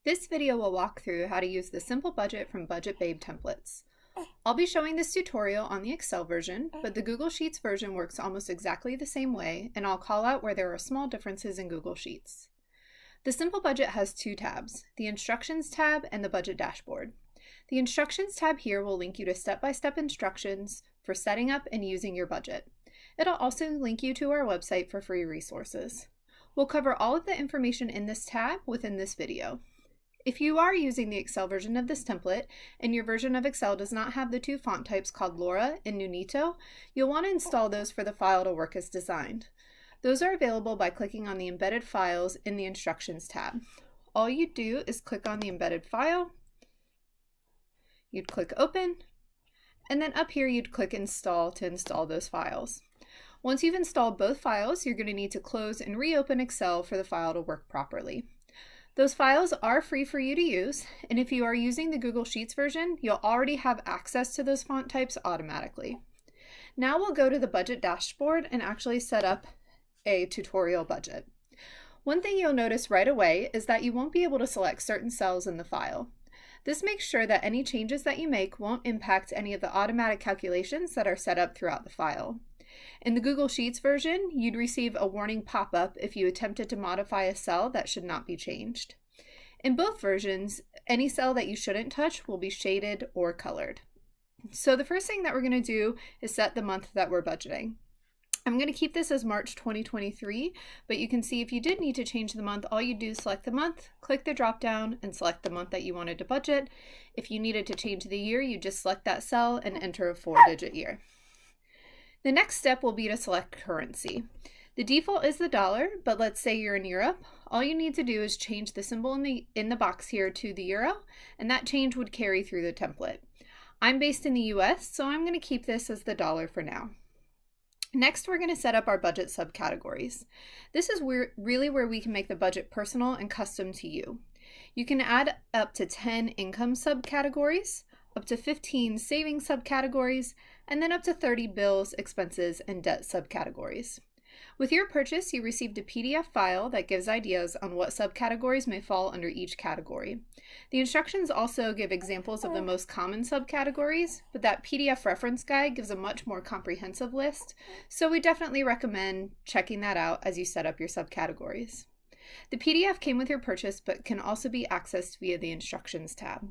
This video will walk through how to use the Simple Budget from Budget Babe templates. I'll be showing this tutorial on the Excel version, but the Google Sheets version works almost exactly the same way, and I'll call out where there are small differences in Google Sheets. The Simple Budget has two tabs, the Instructions tab and the Budget Dashboard. The Instructions tab here will link you to step-by-step instructions for setting up and using your budget. It'll also link you to our website for free resources. We'll cover all of the information in this tab within this video. If you are using the Excel version of this template and your version of Excel does not have the two font types called Laura and Nunito, you'll want to install those for the file to work as designed. Those are available by clicking on the embedded files in the Instructions tab. All you do is click on the embedded file, you'd click Open, and then up here you'd click Install to install those files. Once you've installed both files, you're going to need to close and reopen Excel for the file to work properly. Those files are free for you to use, and if you are using the Google Sheets version, you'll already have access to those font types automatically. Now we'll go to the Budget Dashboard and actually set up a tutorial budget. One thing you'll notice right away is that you won't be able to select certain cells in the file. This makes sure that any changes that you make won't impact any of the automatic calculations that are set up throughout the file. In the Google Sheets version, you'd receive a warning pop-up if you attempted to modify a cell that should not be changed. In both versions, any cell that you shouldn't touch will be shaded or colored. So the first thing that we're going to do is set the month that we're budgeting. I'm going to keep this as March 2023, but you can see if you did need to change the month, all you do is select the month, click the drop down, and select the month that you wanted to budget. If you needed to change the year, you just select that cell and enter a 4-digit year. The next step will be to select currency. The default is the dollar, but let's say you're in Europe. All you need to do is change the symbol in the box here to the euro, and that change would carry through the template. I'm based in the US, so I'm going to keep this as the dollar for now. Next, we're going to set up our budget subcategories. This is really where we can make the budget personal and custom to you. You can add up to 10 income subcategories, up to 15 savings subcategories, and then up to 30 bills, expenses, and debt subcategories. With your purchase, you received a PDF file that gives ideas on what subcategories may fall under each category. The instructions also give examples of the most common subcategories, but that PDF reference guide gives a much more comprehensive list, so we definitely recommend checking that out as you set up your subcategories. The PDF came with your purchase, but can also be accessed via the Instructions tab.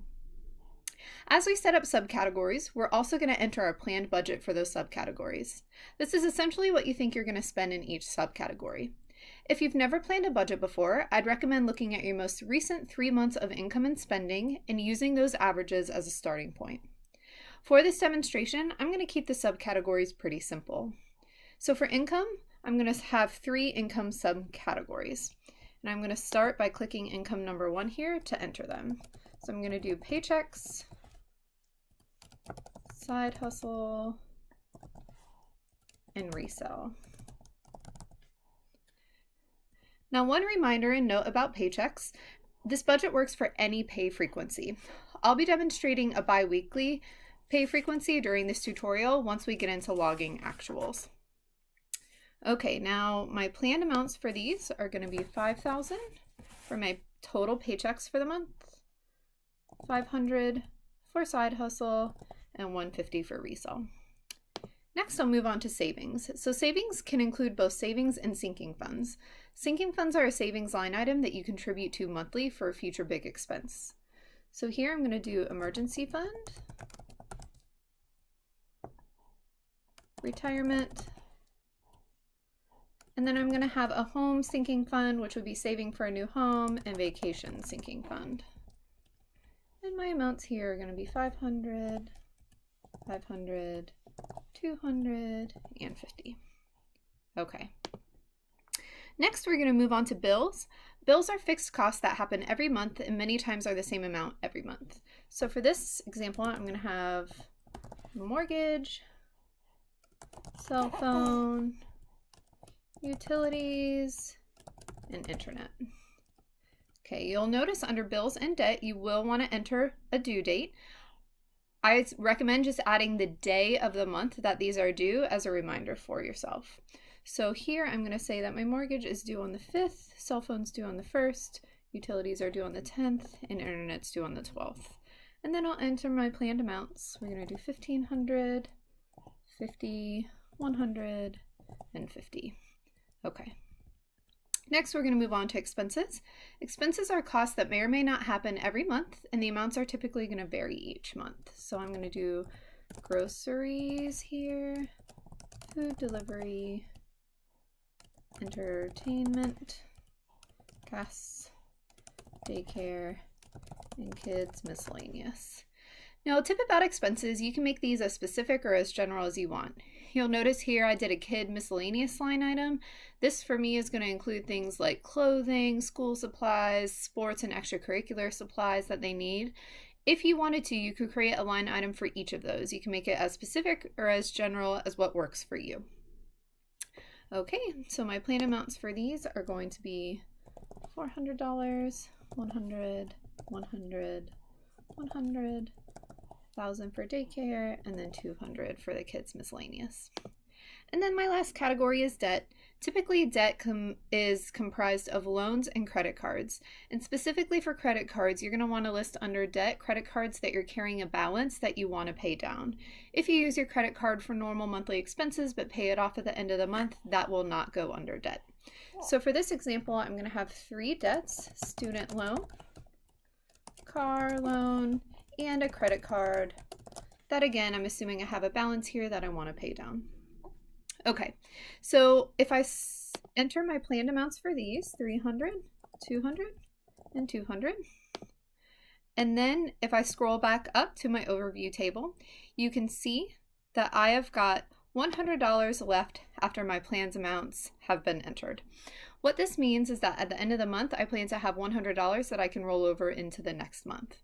As we set up subcategories, we're also going to enter our planned budget for those subcategories. This is essentially what you think you're going to spend in each subcategory. If you've never planned a budget before, I'd recommend looking at your most recent 3 months of income and spending and using those averages as a starting point. For this demonstration, I'm going to keep the subcategories pretty simple. So for income, I'm going to have 3 income subcategories. And I'm going to start by clicking income number 1 here to enter them. So I'm going to do paychecks, side hustle, and resell. Now, one reminder and note about paychecks, this budget works for any pay frequency. I'll be demonstrating a bi-weekly pay frequency during this tutorial once we get into logging actuals. Okay, now my planned amounts for these are going to be $5,000 for my total paychecks for the month, $500 for side hustle, and $150 for resell. Next, I'll move on to savings. So savings can include both savings and sinking funds. Sinking funds are a savings line item that you contribute to monthly for a future big expense. So here I'm going to do emergency fund, retirement, and then I'm going to have a home sinking fund, which would be saving for a new home, and vacation sinking fund. And my amounts here are going to be $500, $500, $200, and $50. Okay. Next, we're going to move on to bills. Bills are fixed costs that happen every month and many times are the same amount every month. So for this example, I'm going to have mortgage, cell phone, utilities, and internet. Okay, you'll notice under bills and debt, you will want to enter a due date. I recommend just adding the day of the month that these are due as a reminder for yourself. So here I'm going to say that my mortgage is due on the 5th, cell phone's due on the 1st, Utilities are due on the 10th, and internet's due on the 12th. And then I'll enter my planned amounts. We're going to do 1,500, 50, 100, and 50. Okay. Next, we're going to move on to expenses. Expenses are costs that may or may not happen every month, and the amounts are typically going to vary each month. So I'm going to do groceries here, food delivery, entertainment, gas, daycare, and kids miscellaneous. Now, a tip about expenses, you can make these as specific or as general as you want. You'll notice here I did a kid miscellaneous line item. This for me is going to include things like clothing, school supplies, sports and extracurricular supplies that they need. If you wanted to, you could create a line item for each of those. You can make it as specific or as general as what works for you. Okay, so my planned amounts for these are going to be $400, $100, $100, $100, $1,000 for daycare, and then $200 for the kids miscellaneous. And then my last category is debt. Typically, debt is comprised of loans and credit cards. And specifically for credit cards, you're going to want to list under debt credit cards that you're carrying a balance that you want to pay down. If you use your credit card for normal monthly expenses but pay it off at the end of the month, that will not go under debt. So for this example, I'm going to have 3 debts: student loan, car loan, and a credit card that, again, I'm assuming I have a balance here that I want to pay down. Okay, so if I enter my planned amounts for these, 300, 200, and 200, and then if I scroll back up to my overview table, you can see that I have got $100 left after my planned amounts have been entered. What this means is that at the end of the month, I plan to have $100 that I can roll over into the next month.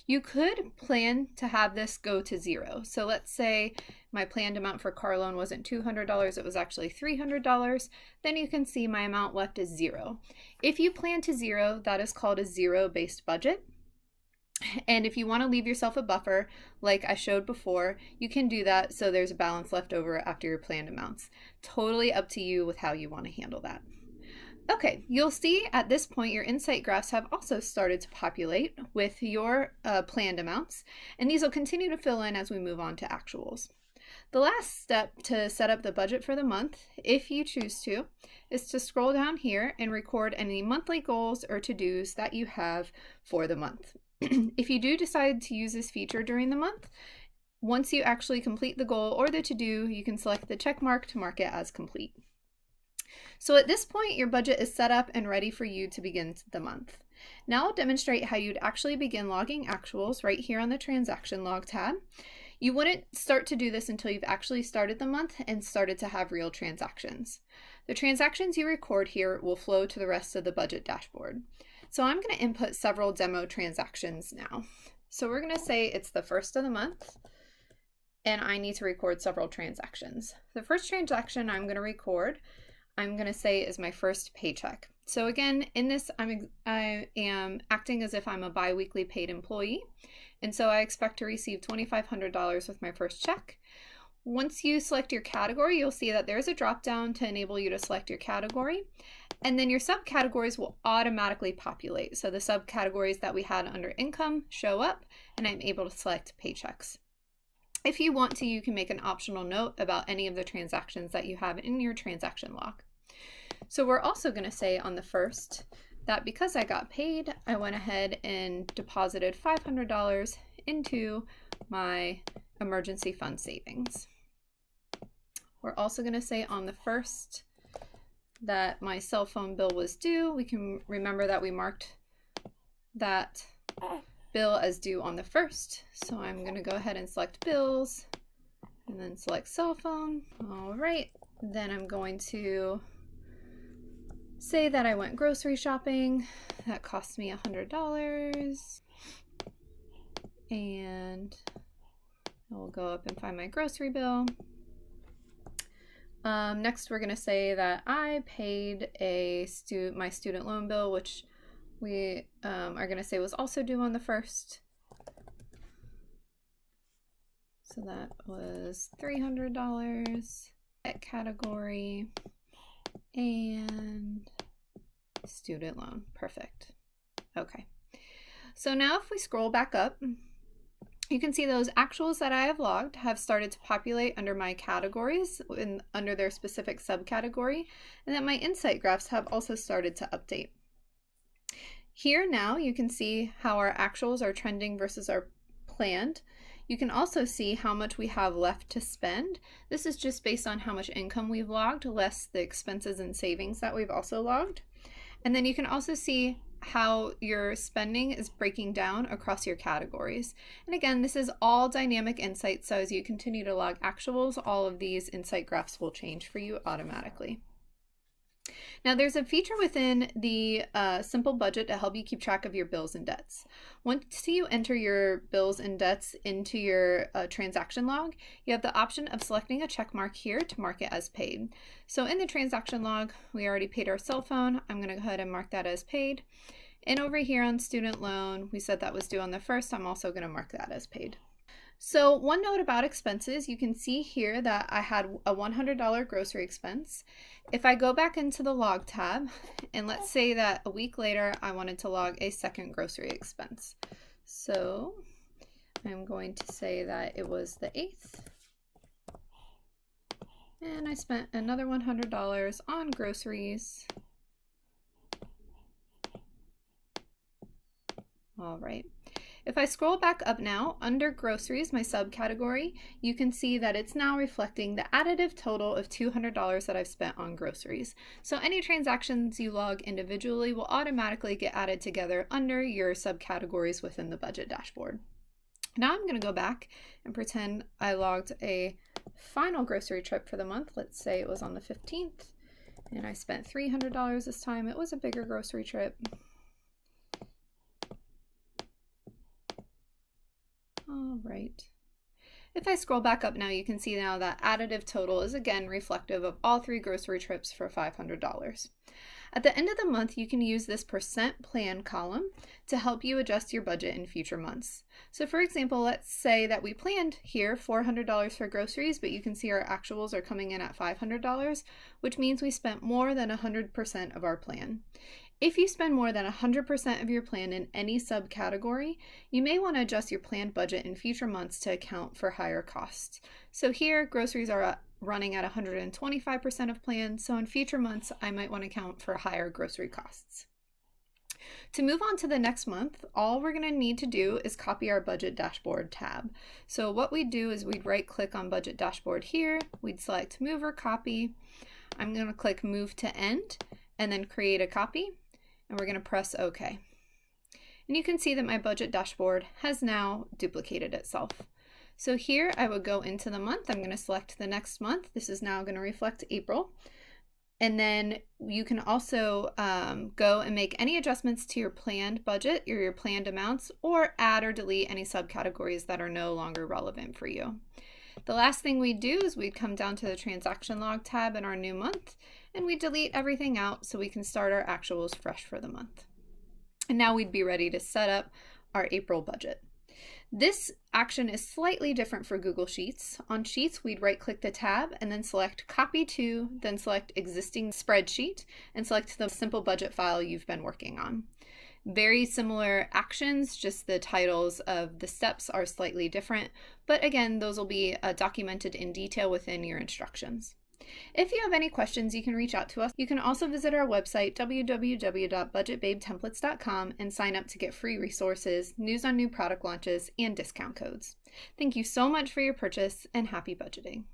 You could plan to have this go to zero. So let's say my planned amount for car loan wasn't $200, it was actually $300. Then you can see my amount left is zero. If you plan to zero, that is called a zero-based budget. And if you want to leave yourself a buffer, like I showed before, you can do that so there's a balance left over after your planned amounts. Totally up to you with how you want to handle that. Okay, you'll see at this point your insight graphs have also started to populate with your planned amounts, and these will continue to fill in as we move on to actuals. The last step to set up the budget for the month, if you choose to, is to scroll down here and record any monthly goals or to-dos that you have for the month. If you do decide to use this feature during the month, once you actually complete the goal or the to-do, you can select the check mark to mark it as complete. So at this point, your budget is set up and ready for you to begin the month. Now I'll demonstrate how you'd actually begin logging actuals right here on the transaction log tab. You wouldn't start to do this until you've actually started the month and started to have real transactions. The transactions you record here will flow to the rest of the budget dashboard. So I'm going to input several demo transactions now. So we're going to say it's the first of the month, and I need to record several transactions. The first transaction I'm going to record, I'm going to say is my first paycheck. So again, in this, I am acting as if I'm a bi-weekly paid employee, and so I expect to receive $2,500 with my first check. Once you select your category, you'll see that there's a drop-down to enable you to select your category, and then your subcategories will automatically populate. So the subcategories that we had under income show up, and I'm able to select paychecks. If you want to, you can make an optional note about any of the transactions that you have in your transaction log. So we're also going to say on the first that because I got paid, I went ahead and deposited $500 into my emergency fund savings. We're also going to say on the first that my cell phone bill was due. We can remember that we marked that bill as due on the first. So I'm going to go ahead and select bills and then select cell phone. All right, then I'm going to say that I went grocery shopping. That cost me $100. And I will go up and find my grocery bill. Next, we're going to say that I paid my student loan bill, which we are going to say was also due on the first. So that was $300 at category and student loan. Perfect. Okay. So now if we scroll back up, you can see those actuals that I have logged have started to populate under my categories under their specific subcategory, and that my insight graphs have also started to update. Here now you can see how our actuals are trending versus our planned. You can also see how much we have left to spend. This is just based on how much income we've logged, less the expenses and savings that we've also logged. And then you can also see how your spending is breaking down across your categories. And again, this is all dynamic insight, so as you continue to log actuals, all of these insight graphs will change for you automatically. Now there's a feature within the Simple Budget to help you keep track of your bills and debts. Once you enter your bills and debts into your transaction log, you have the option of selecting a check mark here to mark it as paid. So in the transaction log, we already paid our cell phone. I'm going to go ahead and mark that as paid. And over here on student loan, we said that was due on the 1st. I'm also going to mark that as paid. So one note about expenses, you can see here that I had a $100 grocery expense. If I go back into the log tab, and let's say that a week later I wanted to log a second grocery expense. So I'm going to say that it was the 8th. And I spent another $100 on groceries. All right. If I scroll back up now, under groceries, my subcategory, you can see that it's now reflecting the additive total of $200 that I've spent on groceries. So any transactions you log individually will automatically get added together under your subcategories within the budget dashboard. Now I'm going to go back and pretend I logged a final grocery trip for the month. Let's say it was on the 15th, and I spent $300 this time. It was a bigger grocery trip. All right. If I scroll back up now, you can see now that additive total is again reflective of all 3 grocery trips for $500. At the end of the month, you can use this percent plan column to help you adjust your budget in future months. So for example, let's say that we planned here $400 for groceries, but you can see our actuals are coming in at $500, which means we spent more than 100% of our plan. If you spend more than 100% of your plan in any subcategory, you may want to adjust your planned budget in future months to account for higher costs. So here, groceries are running at 125% of plan, so in future months, I might want to account for higher grocery costs. To move on to the next month, all we're going to need to do is copy our budget dashboard tab. So what we'd do is we'd right click on budget dashboard here, we'd select move or copy. I'm going to click move to end and then create a copy. And we're going to press OK. And you can see that my budget dashboard has now duplicated itself. So here I would go into the month. I'm going to select the next month. This is now going to reflect April. And then you can also go and make any adjustments to your planned budget or your planned amounts, or add or delete any subcategories that are no longer relevant for you. The last thing we'd do is we'd come down to the transaction log tab in our new month, and we delete everything out so we can start our actuals fresh for the month. And now we'd be ready to set up our April budget. This action is slightly different for Google Sheets. On Sheets, we'd right-click the tab and then select Copy To, then select Existing Spreadsheet, and select the Simple Budget file you've been working on. Very similar actions, just the titles of the steps are slightly different, but again, those will be documented in detail within your instructions. If you have any questions, you can reach out to us. You can also visit our website, www.budgetbabetemplates.com, and sign up to get free resources, news on new product launches, and discount codes. Thank you so much for your purchase, and happy budgeting.